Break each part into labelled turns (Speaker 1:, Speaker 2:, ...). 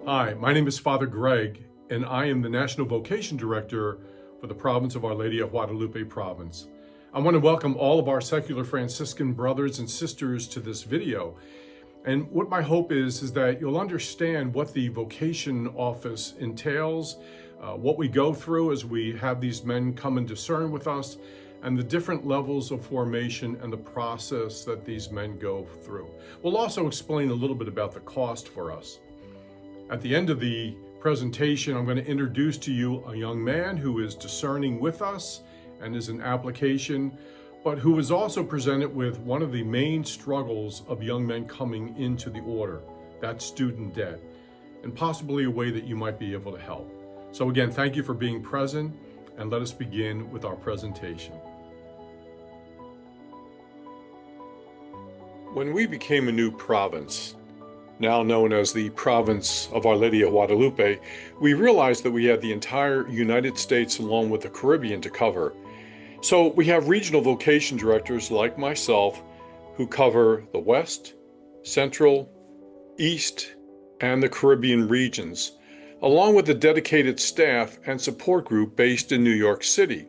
Speaker 1: Hi, my name is Father Greg, and I am the National Vocation Director for the province of Our Lady of Guadalupe province. I want to welcome all of our secular Franciscan brothers and sisters to this video. And what my hope is that you'll understand what the vocation office entails, what we go through as we have these men come and discern with us, and the different levels of formation and the process that these men go through. We'll also explain a little bit about the cost for us. At the end of the presentation, I'm going to introduce to you a young man who is discerning with us and is an application, but who is also presented with one of the main struggles of young men coming into the order, that's student debt, and possibly a way that you might be able to help. So again, thank you for being present, and let us begin with our presentation. When we became a new province, now known as the province of Our Lady of Guadalupe, we realized that we had the entire United States along with the Caribbean to cover. So we have regional vocation directors like myself who cover the West, Central, East, and the Caribbean regions, along with a dedicated staff and support group based in New York City.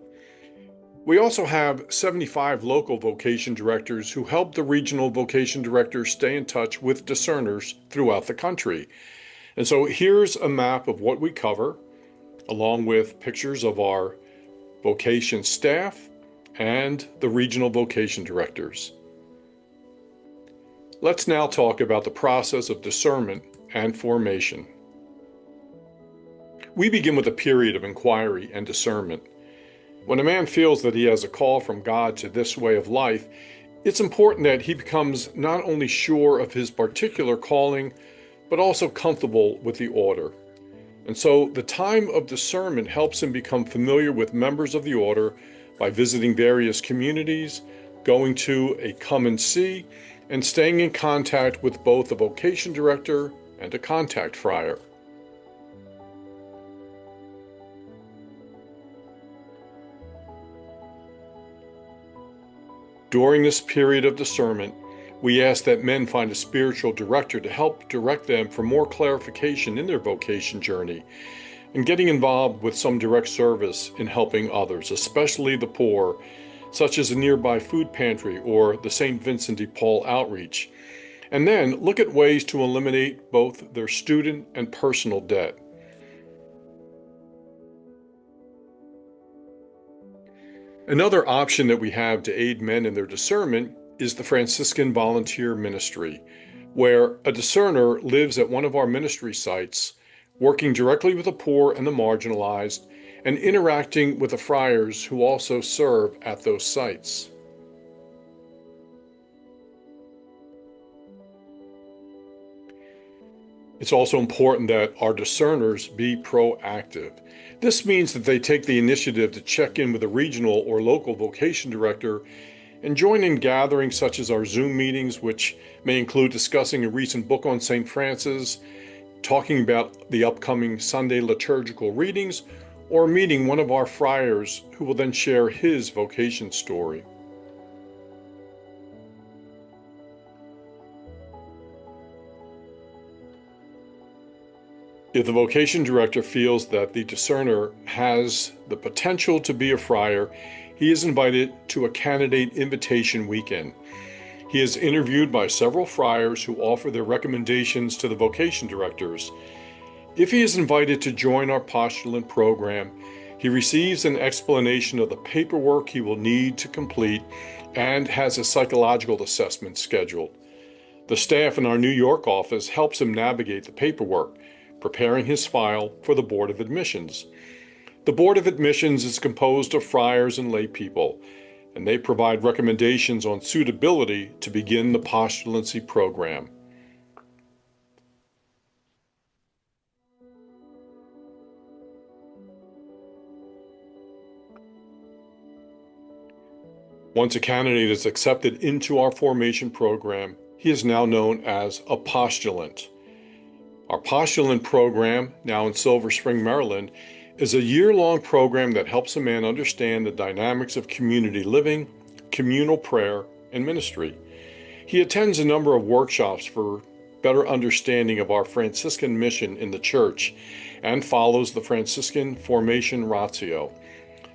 Speaker 1: We also have 75 local vocation directors who help the regional vocation directors stay in touch with discerners throughout the country. And so here's a map of what we cover, along with pictures of our vocation staff and the regional vocation directors. Let's now talk about the process of discernment and formation. We begin with a period of inquiry and discernment. When a man feels that he has a call from God to this way of life, it's important that he becomes not only sure of his particular calling, but also comfortable with the order. And so the time of discernment helps him become familiar with members of the order by visiting various communities, going to a come and see, and staying in contact with both a vocation director and a contact friar. During this period of discernment, we ask that men find a spiritual director to help direct them for more clarification in their vocation journey and getting involved with some direct service in helping others, especially the poor, such as a nearby food pantry or the St. Vincent de Paul outreach. And then look at ways to eliminate both their student and personal debt. Another option that we have to aid men in their discernment is the Franciscan volunteer ministry, where a discerner lives at one of our ministry sites, working directly with the poor and the marginalized, and interacting with the friars who also serve at those sites. It's also important that our discerners be proactive. This means that they take the initiative to check in with a regional or local vocation director and join in gatherings such as our Zoom meetings, which may include discussing a recent book on St. Francis, talking about the upcoming Sunday liturgical readings, or meeting one of our friars who will then share his vocation story. If the vocation director feels that the discerner has the potential to be a friar, he is invited to a candidate invitation weekend. He is interviewed by several friars who offer their recommendations to the vocation directors. If he is invited to join our postulant program, he receives an explanation of the paperwork he will need to complete and has a psychological assessment scheduled. The staff in our New York office helps him navigate the paperwork, preparing his file for the Board of Admissions. The Board of Admissions is composed of friars and lay people, and they provide recommendations on suitability to begin the postulancy program. Once a candidate is accepted into our formation program, he is now known as a postulant. Our postulant program, now in Silver Spring, Maryland, is a year-long program that helps a man understand the dynamics of community living, communal prayer, and ministry. He attends a number of workshops for better understanding of our Franciscan mission in the Church and follows the Franciscan Formation Ratio.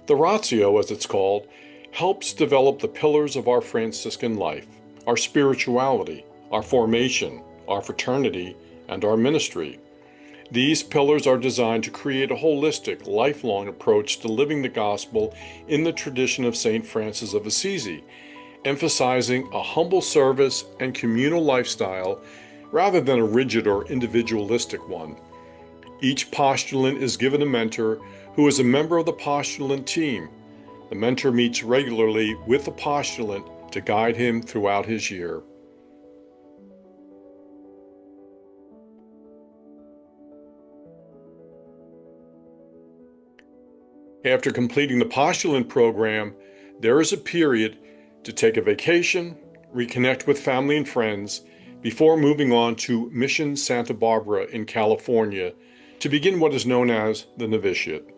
Speaker 1: The Ratio, as it's called, helps develop the pillars of our Franciscan life, our spirituality, our formation, our fraternity, and our ministry. These pillars are designed to create a holistic, lifelong approach to living the gospel in the tradition of St. Francis of Assisi, emphasizing a humble service and communal lifestyle rather than a rigid or individualistic one. Each postulant is given a mentor who is a member of the postulant team. The mentor meets regularly with the postulant to guide him throughout his year. After completing the postulant program, there is a period to take a vacation, reconnect with family and friends, before moving on to Mission Santa Barbara in California to begin what is known as the novitiate.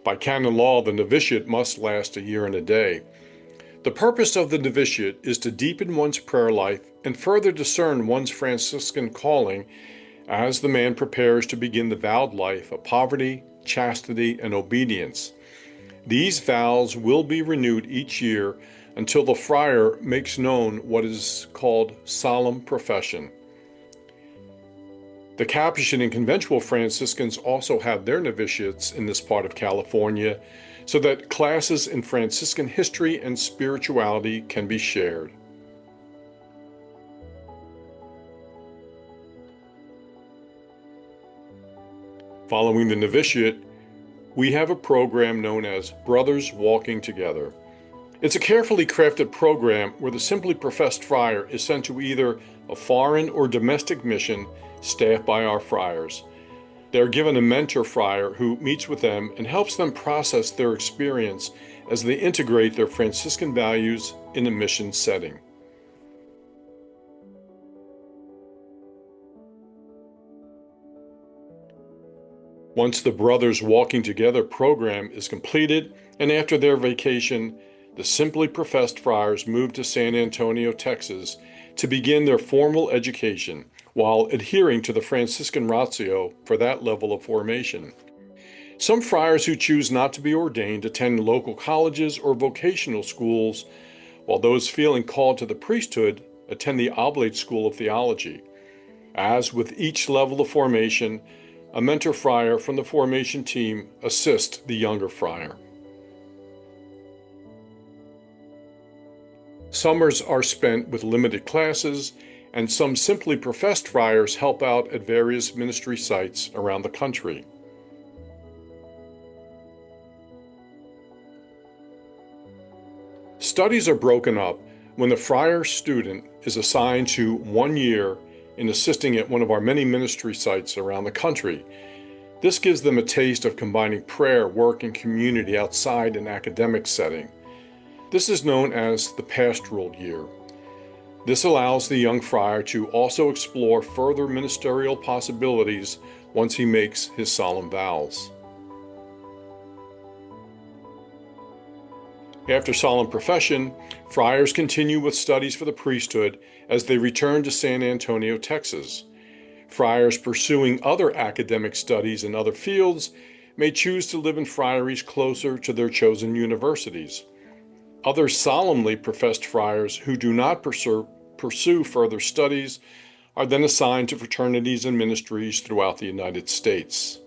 Speaker 1: By canon law, the novitiate must last a year and a day. The purpose of the novitiate is to deepen one's prayer life and further discern one's Franciscan calling as the man prepares to begin the vowed life of poverty, chastity, and obedience. These vows will be renewed each year until the friar makes known what is called solemn profession. The Capuchin and conventual Franciscans also have their novitiates in this part of California, so that classes in Franciscan history and spirituality can be shared. Following the novitiate, we have a program known as Brothers Walking Together. It's a carefully crafted program where the simply professed friar is sent to either a foreign or domestic mission staffed by our friars. They are given a mentor friar who meets with them and helps them process their experience as they integrate their Franciscan values in a mission setting. Once the Brothers Walking Together program is completed, and after their vacation, the simply professed friars move to San Antonio, Texas, to begin their formal education while adhering to the Franciscan Ratio for that level of formation. Some friars who choose not to be ordained attend local colleges or vocational schools, while those feeling called to the priesthood attend the Oblate School of Theology. As with each level of formation, a mentor friar from the formation team assists the younger friar. Summers are spent with limited classes, and some simply professed friars help out at various ministry sites around the country. Studies are broken up when the friar student is assigned to 1 year in assisting at one of our many ministry sites around the country. This gives them a taste of combining prayer, work, and community outside an academic setting. This is known as the pastoral year. This allows the young friar to also explore further ministerial possibilities once he makes his solemn vows. After solemn profession, friars continue with studies for the priesthood as they return to San Antonio, Texas. Friars pursuing other academic studies in other fields may choose to live in friaries closer to their chosen universities. Other solemnly professed friars who do not pursue further studies are then assigned to fraternities and ministries throughout the United States.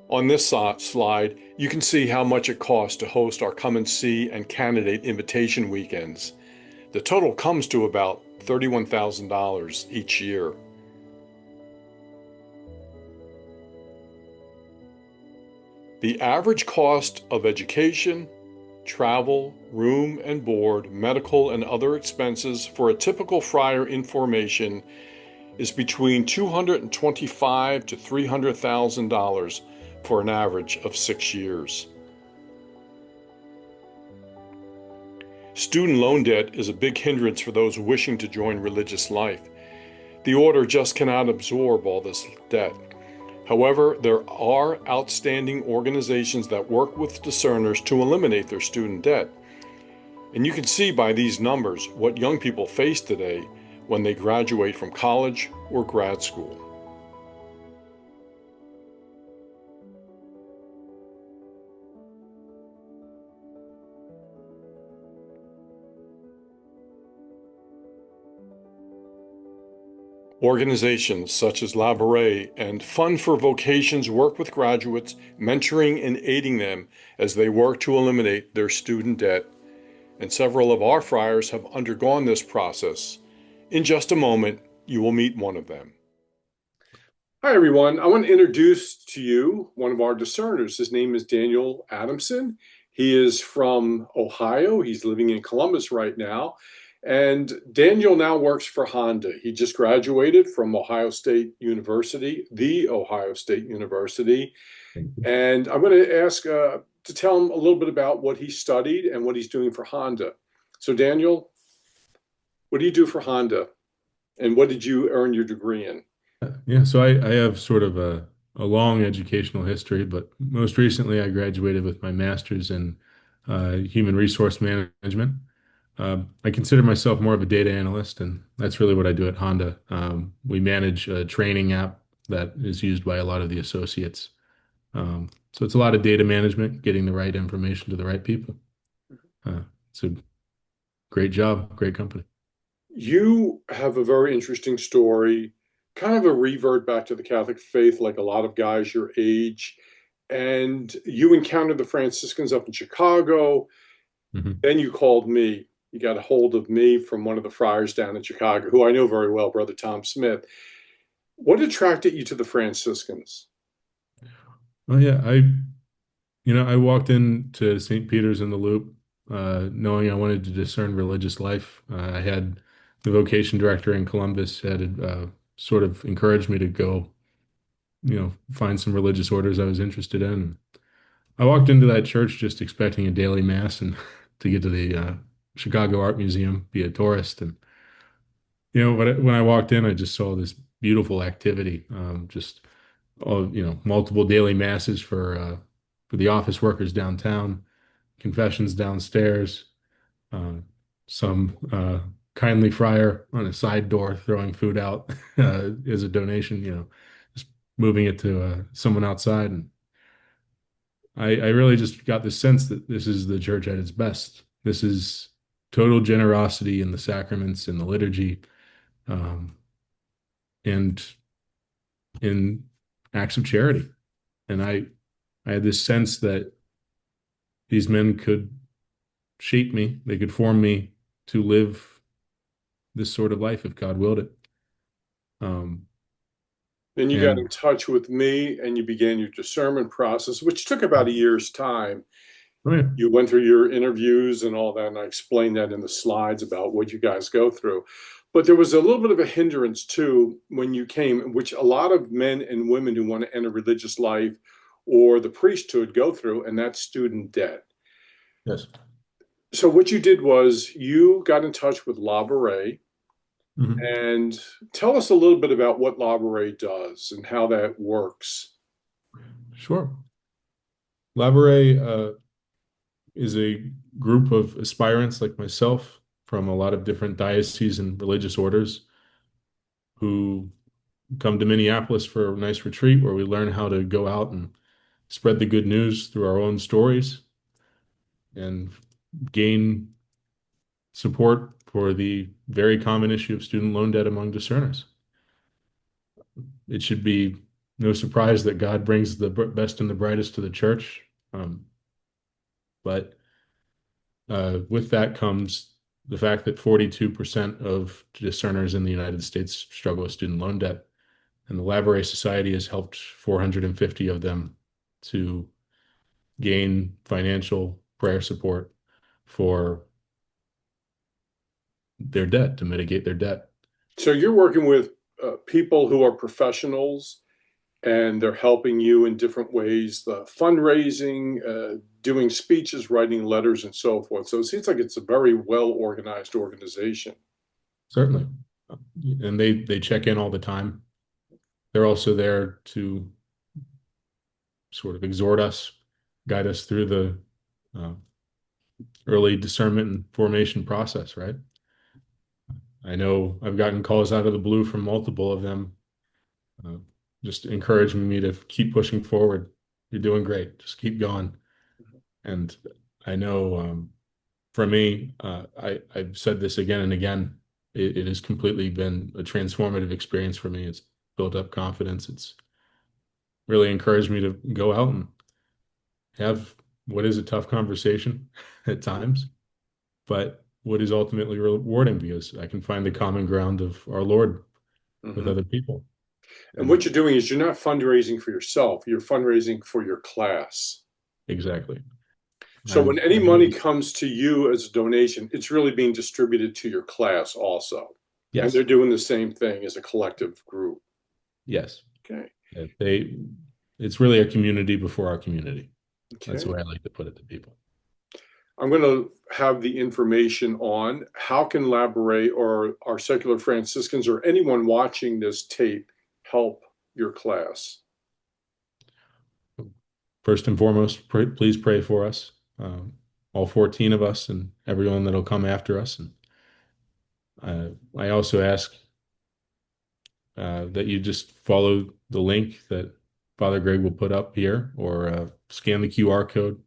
Speaker 1: On this slide, you can see how much it costs to host our Come and See and Candidate Invitation Weekends. The total comes to about $31,000 each year. The average cost of education, travel, room and board, medical and other expenses for a typical friar in formation is between $225,000 to $300,000 for an average of 6 years. Student loan debt is a big hindrance for those wishing to join religious life. The order just cannot absorb all this debt. However, there are outstanding organizations that work with discerners to eliminate their student debt. And you can see by these numbers what young people face today when they graduate from college or grad school. Organizations such as Labouré and Fund for Vocations work with graduates, mentoring and aiding them as they work to eliminate their student debt. And several of our friars have undergone this process. In just a moment, you will meet one of them. Hi, everyone. I want to introduce to you one of our discerners. His name is Daniel Adamson. He is from Ohio. He's living in Columbus right now. And Daniel now works for Honda. He just graduated from Ohio State University, the Ohio State University. And I'm going to ask to tell him a little bit about what he studied and what he's doing for Honda. So, Daniel, what do you do for Honda? And what did you earn your degree in?
Speaker 2: Yeah, so I have sort of a long educational history, but most recently I graduated with my master's in human resource management. I consider myself more of a data analyst, and that's really what I do at Honda. We manage a training app that is used by a lot of the associates. So it's a lot of data management, getting the right information to the right people. It's a great job, great company.
Speaker 1: You have a very interesting story, kind of a revert back to the Catholic faith, like a lot of guys your age. And you encountered the Franciscans up in Chicago.
Speaker 2: Mhm.
Speaker 1: Then you called me. You got a hold of me from one of the friars down in Chicago, who I know very well, Brother Tom Smith. What attracted you to the Franciscans?
Speaker 2: Oh yeah, I walked into St. Peter's in the Loop, knowing I wanted to discern religious life. I had the vocation director in Columbus had sort of encouraged me to go, find some religious orders I was interested in. I walked into that church just expecting a daily mass and to get to the Chicago Art Museum, be a tourist. And but when I walked in, I just saw this beautiful activity, just all, multiple daily masses for the office workers downtown, confessions downstairs, uh, some kindly friar on a side door throwing food out as a donation, just moving it to someone outside. And I really just got the sense that this is the church at its best. This is total generosity in the sacraments and the liturgy, um, and in acts of charity. And I had this sense that these men could shape me, they could form me to live this sort of life if God willed it. Um,
Speaker 1: Then you got in
Speaker 2: and
Speaker 1: touch with me and you began your discernment process, which took about a year's time.
Speaker 2: oh yeah,
Speaker 1: You went through your interviews and all that, and I explained that in the slides about what you guys go through. But there was a little bit of a hindrance too when you came, which a lot of men and women who want to enter religious life or the priesthood go through, and that's student debt.
Speaker 2: yes.
Speaker 1: So what you did was you got in touch with Labouré
Speaker 2: Mhm.
Speaker 1: and tell us a little bit about what Labouré does and how that works.
Speaker 2: Sure. Labouré is a group of aspirants like myself from a lot of different dioceses and religious orders who come to Minneapolis for a nice retreat where we learn how to go out and spread the good news through our own stories and gain support for the very common issue of student loan debt among discerners. It should be no surprise that God brings the best and the brightest to the church. But with that comes the fact that 42% of discerners in the United States struggle with student loan debt. And the Labouré Society has helped 450 of them to gain financial prayer support for their debt, to mitigate their debt.
Speaker 1: So you're working with people who are professionals and they're helping you in different ways, the fundraising, doing speeches, writing letters, and so forth. So it seems like it's a very well organized organization.
Speaker 2: Certainly. And they check in all the time. They're also there to sort of exhort us, guide us through the uh, early discernment and formation process, right? I know I've gotten calls out of the blue from multiple of them, uh, just encouraging me to keep pushing forward. You're doing great. Just keep going. And I know for me, I've said this again and again. It has completely been a transformative experience for me. It's built up confidence. It's really encouraged me to go out and have what is a tough conversation at times, but what is ultimately rewarding because I can find the common ground of our Lord with
Speaker 1: Mhm.
Speaker 2: other people.
Speaker 1: And
Speaker 2: And
Speaker 1: what you're doing is you're not fundraising for yourself, you're fundraising for your class.
Speaker 2: exactly.
Speaker 1: So when any
Speaker 2: I
Speaker 1: money
Speaker 2: believe,
Speaker 1: comes to you as a donation, it's really being distributed to your class also. And they're
Speaker 2: yes,
Speaker 1: doing the same thing as a collective group.
Speaker 2: yes.
Speaker 1: Okay.
Speaker 2: It's really a community before our community. That's the
Speaker 1: Okay.
Speaker 2: way I like to put it to people.
Speaker 1: I'm going to have the information on how can Labouré or our secular Franciscans or anyone watching this tape help your class.
Speaker 2: First and foremost, please pray for us, all 14 of us, and everyone that'll come after us. And I also ask that you just follow the link that Father Greg will put up here or scan the QR code.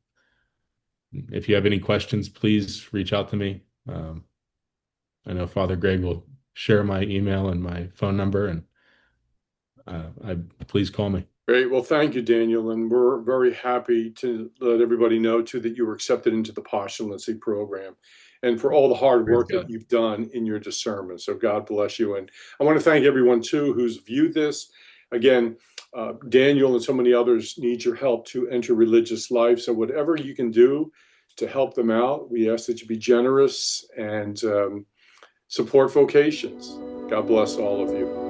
Speaker 2: If you have any questions, please reach out to me. I know Father Greg will share my email and my phone number, and please call me.
Speaker 1: Great. Well, thank you, Daniel. And we're very happy to let everybody know, too, that you were accepted into the postulancy program and for all the hard
Speaker 2: Praise
Speaker 1: work that
Speaker 2: God.
Speaker 1: you've done in your discernment. So God bless you. And I want to thank everyone, too, who's viewed this. Again, Daniel and so many others need your help to enter religious life. So whatever you can do to help them out, we ask that you be generous and support vocations. God bless all of you.